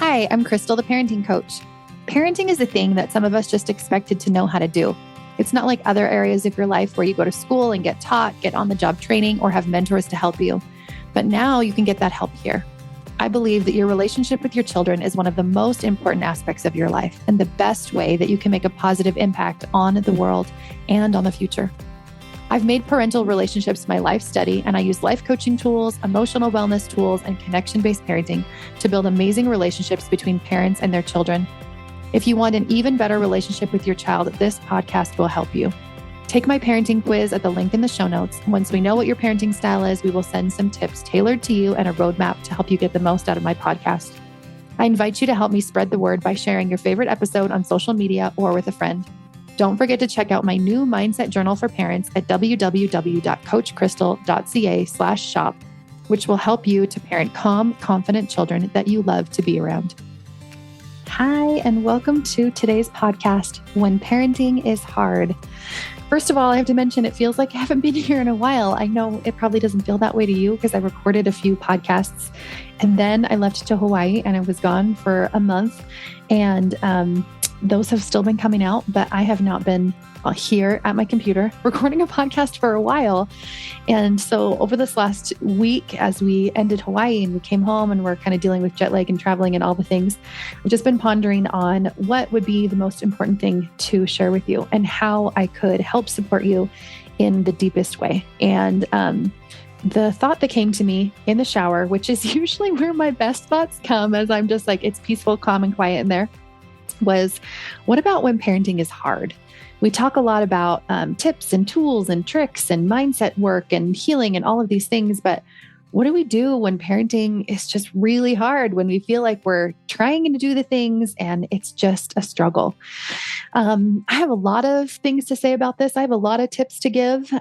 Hi, I'm Crystal, the parenting coach. Parenting is a thing that some of us just expected to know how to do. It's not like other areas of your life where you go to school and get taught, get on-the-job training, or have mentors to help you. But now you can get that help here. I believe that your relationship with your children is one of the most important aspects of your life and the best way that you can make a positive impact on the world and on the future. I've made parental relationships my life study, and I use life coaching tools, emotional wellness tools, and connection-based parenting to build amazing relationships between parents and their children. If you want an even better relationship with your child, this podcast will help you. Take my parenting quiz at the link in the show notes. Once we know what your parenting style is, we will send some tips tailored to you and a roadmap to help you get the most out of my podcast. I invite you to help me spread the word by sharing your favorite episode on social media or with a friend. Don't forget to check out my new mindset journal for parents at www.coachcrystal.ca/shop, which will help you to parent calm, confident children that you love to be around. Hi, and welcome to today's podcast, When Parenting is Hard. First of all, I have to mention, it feels like I haven't been here in a while. I know it probably doesn't feel that way to you because I recorded a few podcasts and then I left to Hawaii and I was gone for a month. And those have still been coming out, but I have not been here at my computer recording a podcast for a while. And so over this last week, as we ended Hawaii and we came home and we're kind of dealing with jet lag and traveling and all the things, I've just been pondering on what would be the most important thing to share with you and how I could help support you in the deepest way. And the thought that came to me in the shower, which is usually where my best thoughts come as I'm just like, it's peaceful, calm, and quiet in there, was what about when parenting is hard? We talk a lot about tips and tools and tricks and mindset work and healing and all of these things, but what do we do when parenting is just really hard, when we feel like we're trying to do the things and it's just a struggle? I have a lot of things to say about this. I have a lot of tips to give.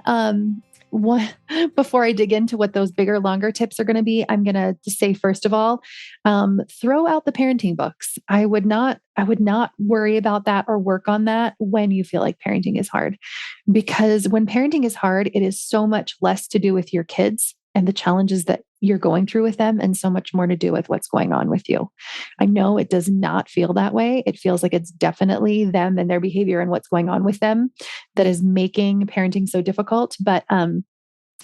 Before I dig into what those bigger, longer tips are going to be, I'm going to say, first of all, throw out the parenting books. I would not worry about that or work on that when you feel like parenting is hard, because when parenting is hard, it is so much less to do with your kids and the challenges that you're going through with them and so much more to do with what's going on with you. I know it does not feel that way. It feels like it's definitely them and their behavior and what's going on with them that is making parenting so difficult. But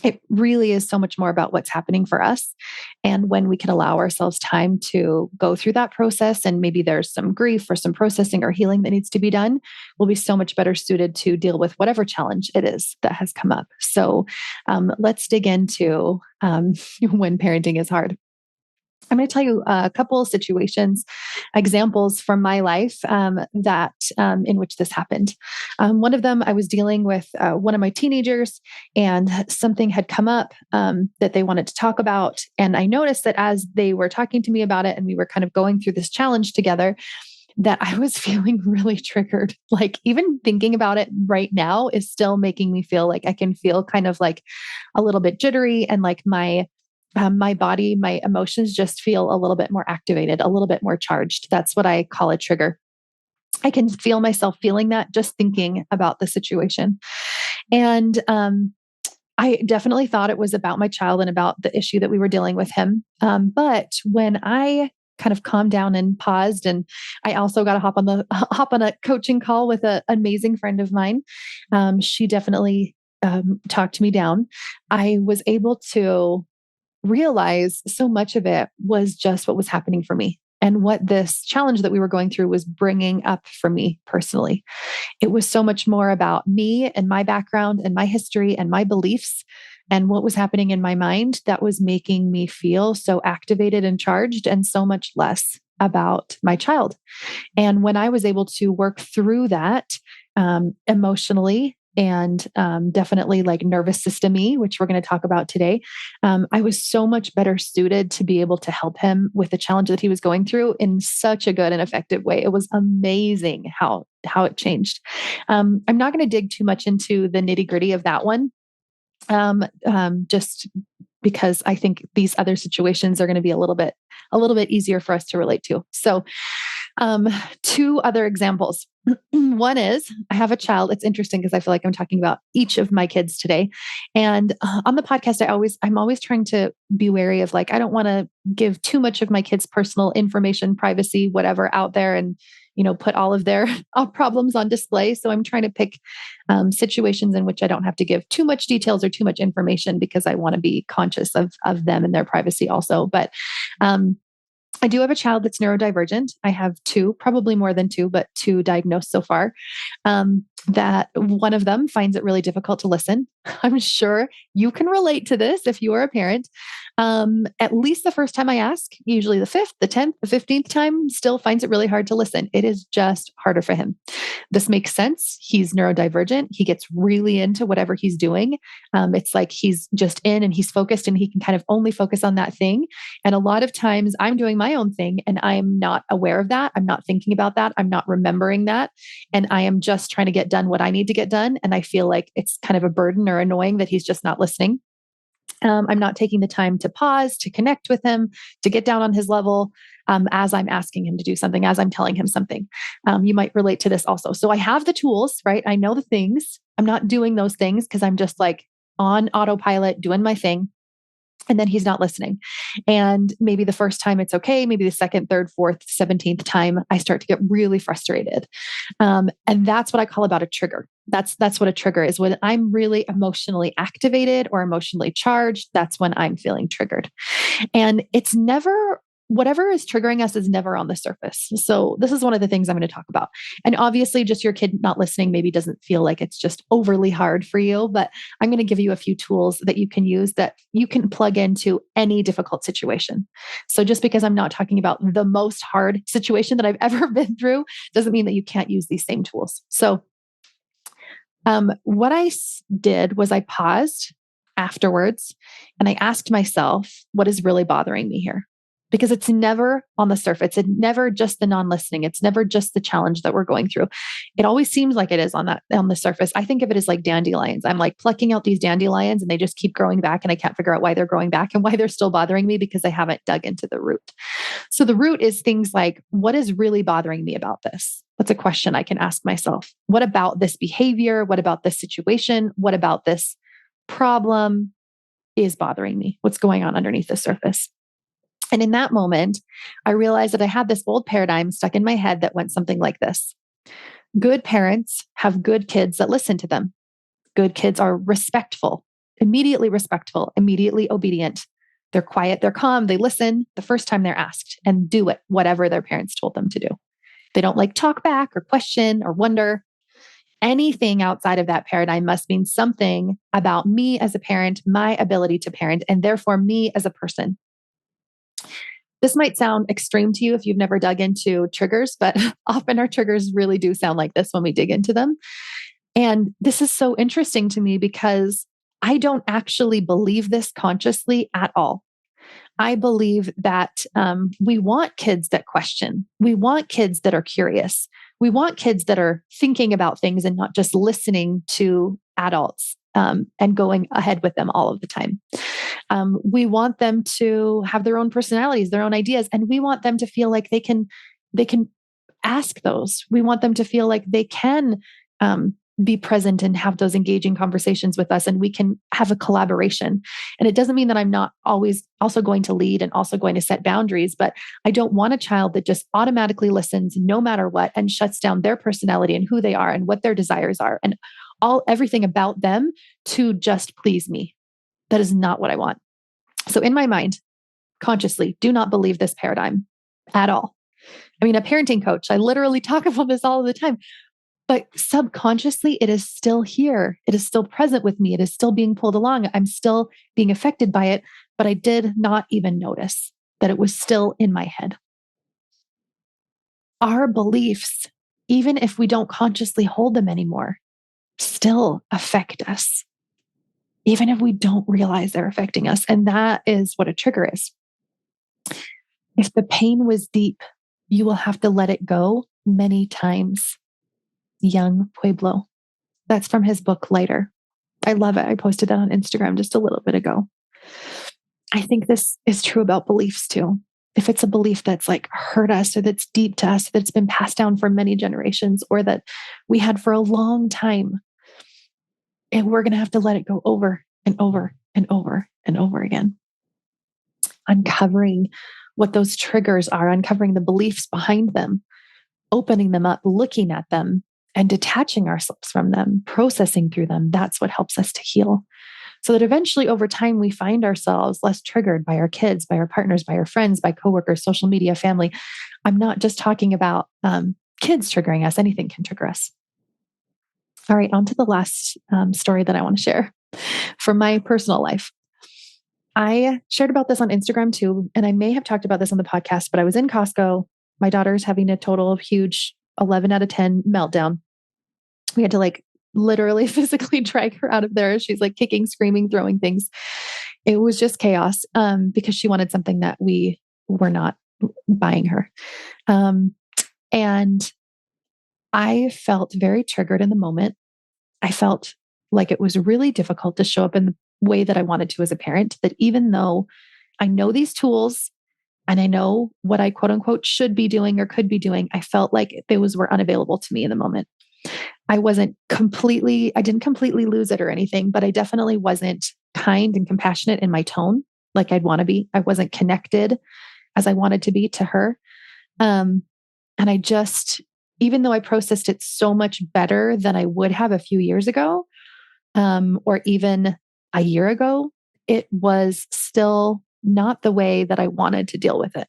it really is so much more about what's happening for us. And when we can allow ourselves time to go through that process, and maybe there's some grief or some processing or healing that needs to be done, we'll be so much better suited to deal with whatever challenge it is that has come up. So let's dig into when parenting is hard. I'm going to tell you a couple of situations, examples from my life that in which this happened. One of them, I was dealing with one of my teenagers, and something had come up that they wanted to talk about. And I noticed that as they were talking to me about it, and we were kind of going through this challenge together, that I was feeling really triggered. Like even thinking about it right now is still making me feel like I can feel kind of like a little bit jittery, and like my body, my emotions just feel a little bit more activated, a little bit more charged. That's what I call a trigger. I can feel myself feeling that just thinking about the situation. And I definitely thought it was about my child and about the issue that we were dealing with him. But when I kind of calmed down and paused, and I also got to hop on a coaching call with an amazing friend of mine. She definitely talked me down. I was able to realize so much of it was just what was happening for me and what this challenge that we were going through was bringing up for me personally. It was so much more about me and my background and my history and my beliefs and what was happening in my mind that was making me feel so activated and charged, and so much less about my child. And when I was able to work through that emotionally, and definitely like nervous system-y, which we're going to talk about today, I was so much better suited to be able to help him with the challenge that he was going through in such a good and effective way. It was amazing how it changed. I'm not going to dig too much into the nitty-gritty of that one, just because I think these other situations are going to be a little bit easier for us to relate to. So Um, Two other examples. One is I have a child. It's interesting because I feel like I'm talking about each of my kids today. And on the podcast, I'm always trying to be wary of like, I don't want to give too much of my kids' personal information, privacy, whatever out there and, put all of their problems on display. So I'm trying to pick situations in which I don't have to give too much details or too much information because I want to be conscious of them and their privacy also. But I do have a child that's neurodivergent. I have two, probably more than two, but two diagnosed so far. That one of them finds it really difficult to listen. I'm sure you can relate to this if you are a parent. At least the first time I ask, usually the fifth, the 10th, the 15th time, still finds it really hard to listen. It is just harder for him. This makes sense. He's neurodivergent. He gets really into whatever he's doing. It's like he's just in and he's focused and he can kind of only focus on that thing. And a lot of times I'm doing my own thing and I'm not aware of that. I'm not thinking about that. I'm not remembering that. And I am just trying to get done what I need to get done. And I feel like it's kind of a burden or annoying that he's just not listening. I'm not taking the time to pause, to connect with him, to get down on his level as I'm asking him to do something, as I'm telling him something. You might relate to this also. So I have the tools, right? I know the things. I'm not doing those things because I'm just like on autopilot doing my thing. And then he's not listening. And maybe the first time it's okay. Maybe the second, third, fourth, 17th time, I start to get really frustrated. And that's what I call about a trigger. That's what a trigger is. When I'm really emotionally activated or emotionally charged, that's when I'm feeling triggered. And it's never, whatever is triggering us is never on the surface. So this is one of the things I'm going to talk about. And obviously just your kid not listening maybe doesn't feel like it's just overly hard for you, but I'm going to give you a few tools that you can use that you can plug into any difficult situation. So just because I'm not talking about the most hard situation that I've ever been through doesn't mean that you can't use these same tools. So what I did was I paused afterwards and I asked myself, what is really bothering me here? Because it's never on the surface. It's never just the non-listening. It's never just the challenge that we're going through. It always seems like it is on the surface. I think of it as like dandelions. I'm like plucking out these dandelions and they just keep growing back and I can't figure out why they're growing back and why they're still bothering me because I haven't dug into the root. So the root is things like, what is really bothering me about this? That's a question I can ask myself. What about this behavior? What about this situation? What about this problem is bothering me? What's going on underneath the surface? And in that moment, I realized that I had this old paradigm stuck in my head that went something like this. Good parents have good kids that listen to them. Good kids are respectful, immediately obedient. They're quiet, they're calm, they listen the first time they're asked and do it, whatever their parents told them to do. They don't like talk back or question or wonder. Anything outside of that paradigm must mean something about me as a parent, my ability to parent, and therefore me as a person. This might sound extreme to you if you've never dug into triggers, but often our triggers really do sound like this when we dig into them. And this is so interesting to me because I don't actually believe this consciously at all. I believe that we want kids that question. We want kids that are curious. We want kids that are thinking about things and not just listening to adults and going ahead with them all of the time. We want them to have their own personalities, their own ideas, and we want them to feel like they can ask those. We want them to feel like they can be present and have those engaging conversations with us, and we can have a collaboration. And it doesn't mean that I'm not always also going to lead and also going to set boundaries, but I don't want a child that just automatically listens no matter what and shuts down their personality and who they are and what their desires are and everything about them to just please me. That is not what I want. So in my mind, consciously, do not believe this paradigm at all. I mean, a parenting coach, I literally talk about this all the time, but subconsciously, it is still here. It is still present with me. It is still being pulled along. I'm still being affected by it, but I did not even notice that it was still in my head. Our beliefs, even if we don't consciously hold them anymore, still affect us, even if we don't realize they're affecting us. And that is what a trigger is. If the pain was deep, you will have to let it go many times. Young Pueblo. That's from his book, Lighter. I love it. I posted that on Instagram just a little bit ago. I think this is true about beliefs too. if it's a belief that's like hurt us or that's deep to us, that's been passed down for many generations or that we had for a long time, and we're going to have to let it go over and over and over and over again. Uncovering what those triggers are, uncovering the beliefs behind them, opening them up, looking at them, and detaching ourselves from them, processing through them. That's what helps us to heal. So that eventually over time, we find ourselves less triggered by our kids, by our partners, by our friends, by coworkers, social media, family. I'm not just talking about kids triggering us. Anything can trigger us. All right, on to the last story that I want to share from my personal life. I shared about this on Instagram too, and I may have talked about this on the podcast, but I was in Costco. My daughter's having a total of huge 11 out of 10 meltdown. We had to like literally physically drag her out of there. She's like kicking, screaming, throwing things. It was just chaos because she wanted something that we were not buying her. And I felt very triggered in the moment. I felt like it was really difficult to show up in the way that I wanted to as a parent, that even though I know these tools and I know what I quote unquote should be doing or could be doing, I felt like those were unavailable to me in the moment. I didn't completely lose it or anything, but I definitely wasn't kind and compassionate in my tone like I'd want to be. I wasn't connected as I wanted to be to her. And I just, even though I processed it so much better than I would have a few years ago, or even a year ago, it was still not the way that I wanted to deal with it.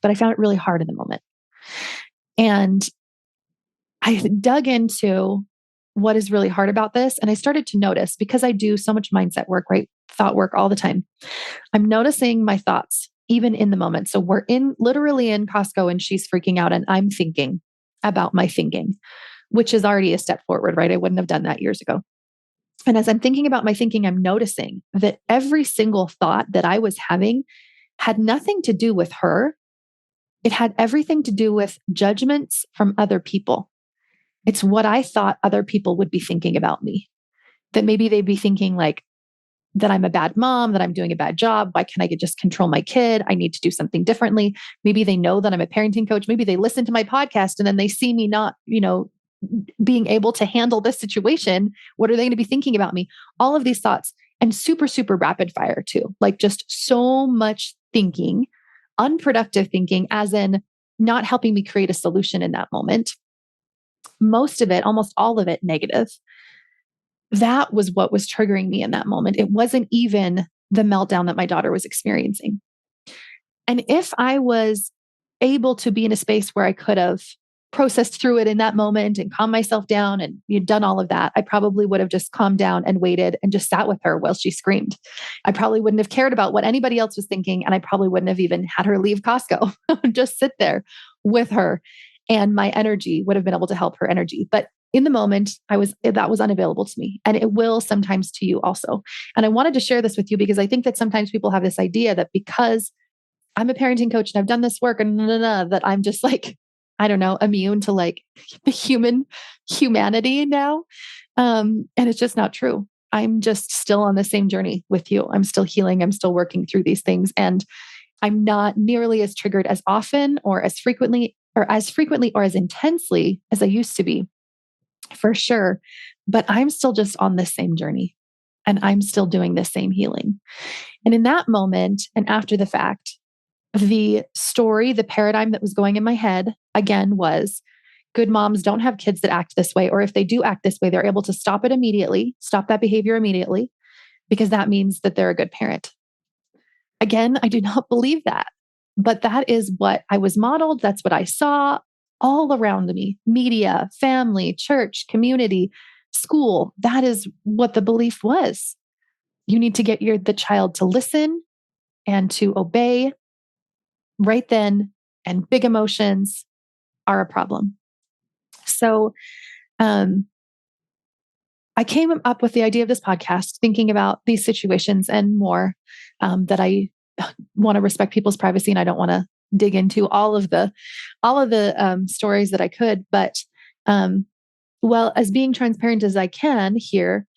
But I found it really hard in the moment. And I dug into what is really hard about this. And I started to notice, because I do so much mindset work, right? Thought work all the time. I'm noticing my thoughts even in the moment. So we're literally in Costco and she's freaking out and I'm thinking about my thinking, which is already a step forward, right? I wouldn't have done that years ago. And as I'm thinking about my thinking, I'm noticing that every single thought that I was having had nothing to do with her. It had everything to do with judgments from other people. It's what I thought other people would be thinking about me, that maybe they'd be thinking like that I'm a bad mom, that I'm doing a bad job. Why can't I just control my kid? I need to do something differently. Maybe they know that I'm a parenting coach. Maybe they listen to my podcast and then they see me not, being able to handle this situation. What are they going to be thinking about me? All of these thoughts, and super, super rapid fire too. Like just so much thinking, unproductive thinking, as in not helping me create a solution in that moment. Most of it, almost all of it, negative. That was what was triggering me in that moment. It wasn't even the meltdown that my daughter was experiencing. And if I was able to be in a space where I could have processed through it in that moment and calmed myself down and you'd done all of that, I probably would have just calmed down and waited and just sat with her while she screamed. I probably wouldn't have cared about what anybody else was thinking. And I probably wouldn't have even had her leave Costco, just sit there with her. And my energy would have been able to help her energy. But in the moment, that was unavailable to me. And it will sometimes to you also. And I wanted to share this with you because I think that sometimes people have this idea that because I'm a parenting coach and I've done this work and that I'm just like, I don't know, immune to like the humanity now. And it's just not true. I'm just still on the same journey with you. I'm still healing. I'm still working through these things. And I'm not nearly as triggered as often or as frequently or as intensely as I used to be, for sure. But I'm still just on the same journey and I'm still doing the same healing. And in that moment and after the fact, the story, the paradigm that was going in my head again was good moms don't have kids that act this way. Or if they do act this way, they're able to stop it immediately, stop that behavior immediately, because that means that they're a good parent. Again, I do not believe that, but that is what I was modeled. That's what I saw all around me, media, family, church, community, school. That is what the belief was. You need to get the child to listen and to obey right then, and big emotions are a problem. So, I came up with the idea of this podcast, thinking about these situations and more, that I want to respect people's privacy and I don't want to dig into all of the stories that I could. But well, as being transparent as I can here,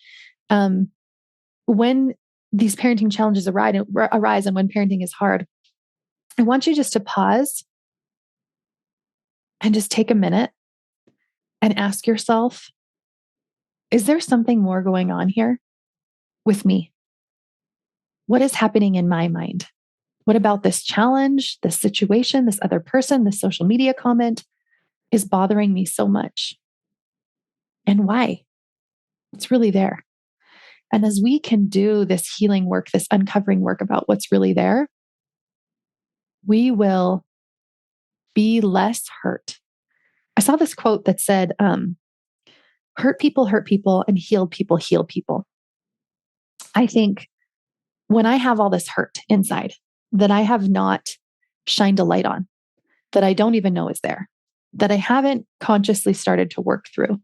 when these parenting challenges arise and when parenting is hard, I want you just to pause and just take a minute and ask yourself, is there something more going on here with me? What is happening in my mind? What about this challenge, this situation, this other person, this social media comment is bothering me so much? And why? It's really there. And as we can do this healing work, this uncovering work about what's really there, we will be less hurt. I saw this quote that said, hurt people, and heal people. I think when I have all this hurt inside that I have not shined a light on, that I don't even know is there, that I haven't consciously started to work through,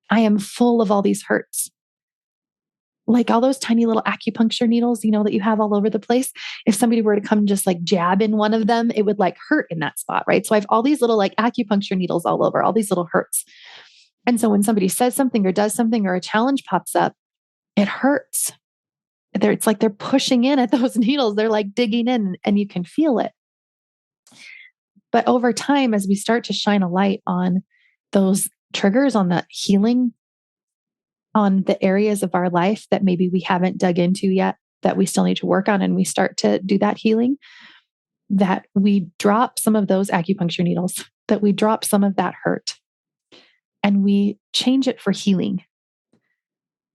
I am full of all these hurts. Like all those tiny little acupuncture needles, that you have all over the place. If somebody were to come just like jab in one of them, it would like hurt in that spot, right? So I have all these little like acupuncture needles all over, all these little hurts. And so when somebody says something or does something or a challenge pops up, it hurts. It's like they're pushing in at those needles. They're like digging in and you can feel it. But over time, as we start to shine a light on those triggers, on that healing, on the areas of our life that maybe we haven't dug into yet, that we still need to work on, and we start to do that healing, that we drop some of those acupuncture needles, that we drop some of that hurt, and we change it for healing.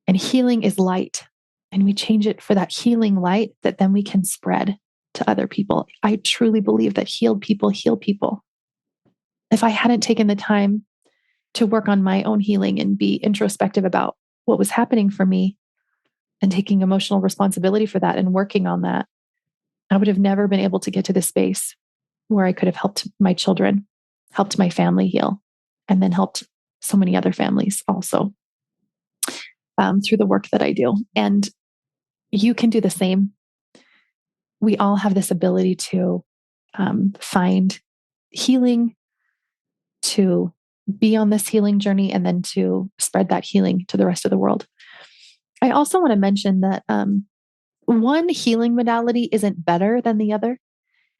And healing is light. And we change it for that healing light that then we can spread to other people. I truly believe that healed people heal people. If I hadn't taken the time to work on my own healing and be introspective about what was happening for me and taking emotional responsibility for that and working on that, I would have never been able to get to this space where I could have helped my children, helped my family heal, and then helped so many other families also through the work that I do. And you can do the same. We all have this ability to find healing, to be on this healing journey, and then to spread that healing to the rest of the world. I also want to mention that one healing modality isn't better than the other.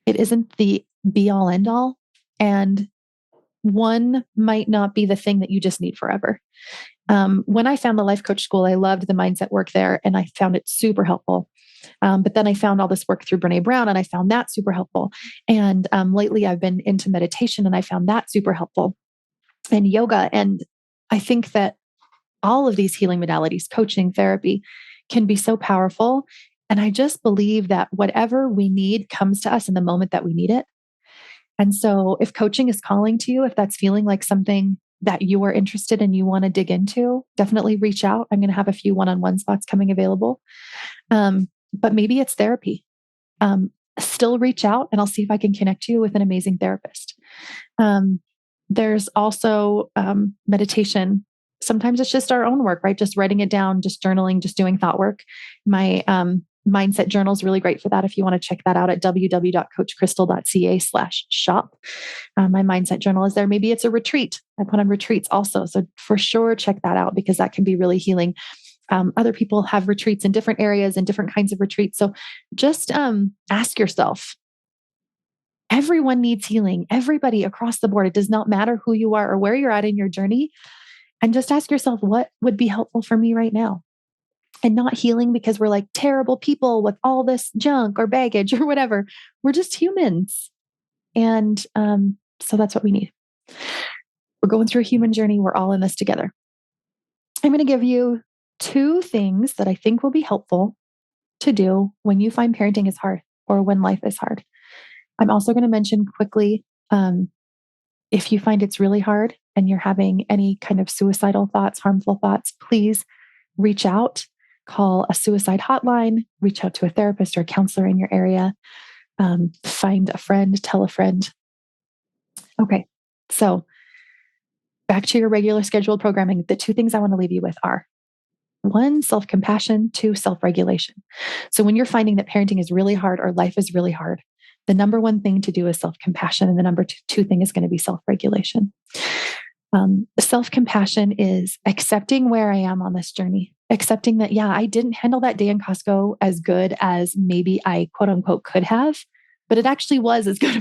It isn't the be all end all. And one might not be the thing that you just need forever. When I found the Life Coach School, I loved the mindset work there and I found it super helpful. But then I found all this work through Brene Brown and I found that super helpful. And lately I've been into meditation and I found that super helpful, and yoga. And I think that all of these healing modalities, coaching, therapy, can be so powerful. And I just believe that whatever we need comes to us in the moment that we need it. And so if coaching is calling to you, if that's feeling like something that you are interested in, you want to dig into, definitely reach out. I'm going to have a few one-on-one spots coming available. But maybe it's therapy. Still reach out and I'll see if I can connect you with an amazing therapist. There's also meditation. Sometimes it's just our own work, right? Just writing it down, just journaling, just doing thought work. My mindset journal is really great for that. If you want to check that out at www.coachcrystal.ca/shop. My mindset journal is there. Maybe it's a retreat. I put on retreats also. So for sure, check that out because that can be really healing. Other people have retreats in different areas and different kinds of retreats. So just ask yourself, everyone needs healing. Everybody across the board. It does not matter who you are or where you're at in your journey. And just ask yourself, what would be helpful for me right now? And not healing because we're like terrible people with all this junk or baggage or whatever. We're just humans. And so that's what we need. We're going through a human journey. We're all in this together. I'm going to give you 2 things that I think will be helpful to do when you find parenting is hard or when life is hard. I'm also going to mention quickly, if you find it's really hard and you're having any kind of suicidal thoughts, harmful thoughts, please reach out, call a suicide hotline, reach out to a therapist or a counselor in your area, find a friend, tell a friend. Okay, so back to your regular scheduled programming. The 2 things I want to leave you with are 1, self-compassion, 2, self-regulation. So when you're finding that parenting is really hard or life is really hard, the number 1 thing to do is self-compassion. And the number 2 thing is going to be self-regulation. Self-compassion is accepting where I am on this journey, accepting that, yeah, I didn't handle that day in Costco as good as maybe I quote unquote could have. but it actually was as good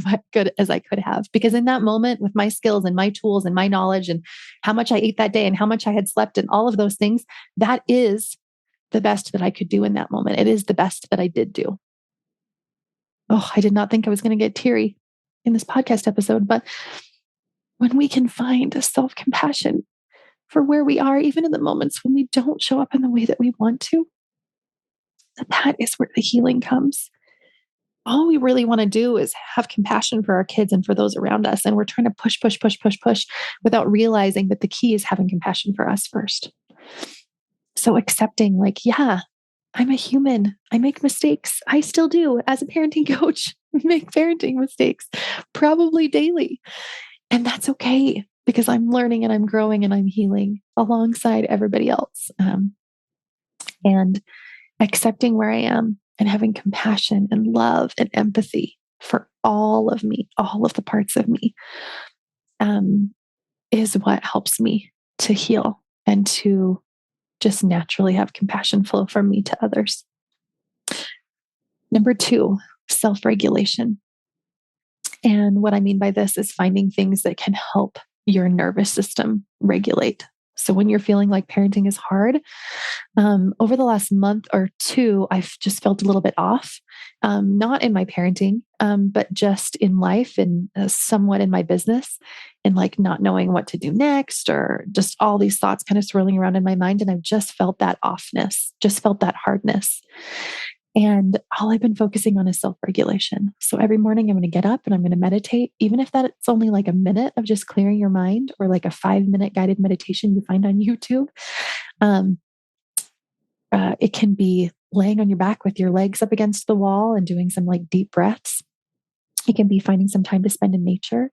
as I could have. Because in that moment, with my skills and my tools and my knowledge and how much I ate that day and how much I had slept and all of those things, that is the best that I could do in that moment. It is the best that I did do. Oh, I did not think I was going to get teary in this podcast episode, but when we can find a self-compassion for where we are, even in the moments when we don't show up in the way that we want to, that is where the healing comes. All we really want to do is have compassion for our kids and for those around us. And we're trying to push, push, push, push, push without realizing that the key is having compassion for us first. So accepting, like, yeah, I'm a human. I make mistakes. I still do. As a parenting coach, make parenting mistakes, probably daily. And that's okay, because I'm learning and I'm growing and I'm healing alongside everybody else. And accepting where I am and having compassion and love and empathy for all of me, all of the parts of me, is what helps me to heal and to just naturally have compassion flow from me to others. Number 2, self-regulation. And what I mean by this is finding things that can help your nervous system regulate. So when you're feeling like parenting is hard, over the last month or 2, I've just felt a little bit off, not in my parenting, but just in life and somewhat in my business, and like not knowing what to do next, or just all these thoughts kind of swirling around in my mind. And I've just felt that offness, just felt that hardness. And all I've been focusing on is self-regulation. So every morning I'm going to get up and I'm going to meditate, even if that's only like a minute of just clearing your mind, or like a 5-minute guided meditation you find on YouTube. It can be laying on your back with your legs up against the wall and doing some like deep breaths. It can be finding some time to spend in nature,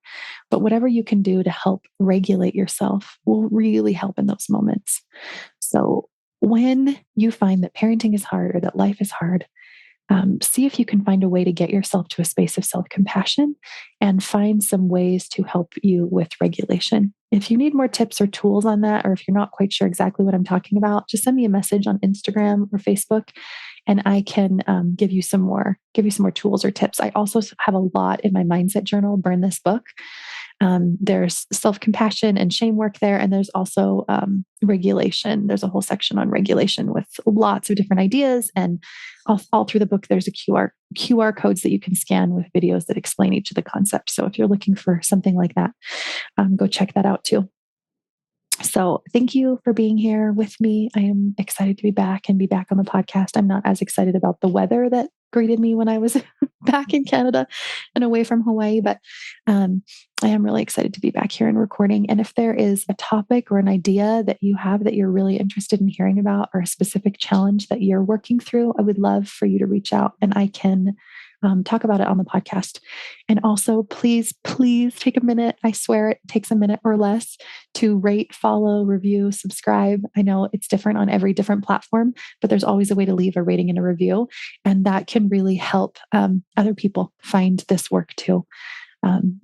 but whatever you can do to help regulate yourself will really help in those moments. So when you find that parenting is hard or that life is hard, see if you can find a way to get yourself to a space of self-compassion and find some ways to help you with regulation. If you need more tips or tools on that, or if you're not quite sure exactly what I'm talking about, just send me a message on Instagram or Facebook, and I can give you some more tools or tips. I also have a lot in my mindset journal, Burn This Book. There's self-compassion and shame work there. And there's also regulation. There's a whole section on regulation with lots of different ideas. And all through the book, there's a QR codes that you can scan with videos that explain each of the concepts. So if you're looking for something like that, go check that out too. So thank you for being here with me. I am excited to be back on the podcast. I'm not as excited about the weather that greeted me when I was back in Canada and away from Hawaii, but I am really excited to be back here and recording. And if there is a topic or an idea that you have that you're really interested in hearing about, or a specific challenge that you're working through, I would love for you to reach out, and I can talk about it on the podcast. And also, please take a minute. I swear it takes a minute or less to rate, follow, review, subscribe. I know it's different on every different platform, but there's always a way to leave a rating and a review. And that can really help other people find this work too.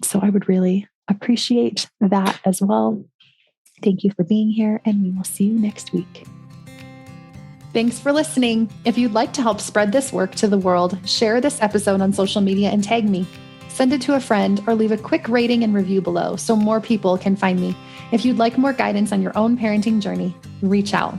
So I would really appreciate that as well. Thank you for being here, and we will see you next week. Thanks for listening. If you'd like to help spread this work to the world, share this episode on social media and tag me. Send it to a friend or leave a quick rating and review below so more people can find me. If you'd like more guidance on your own parenting journey, reach out.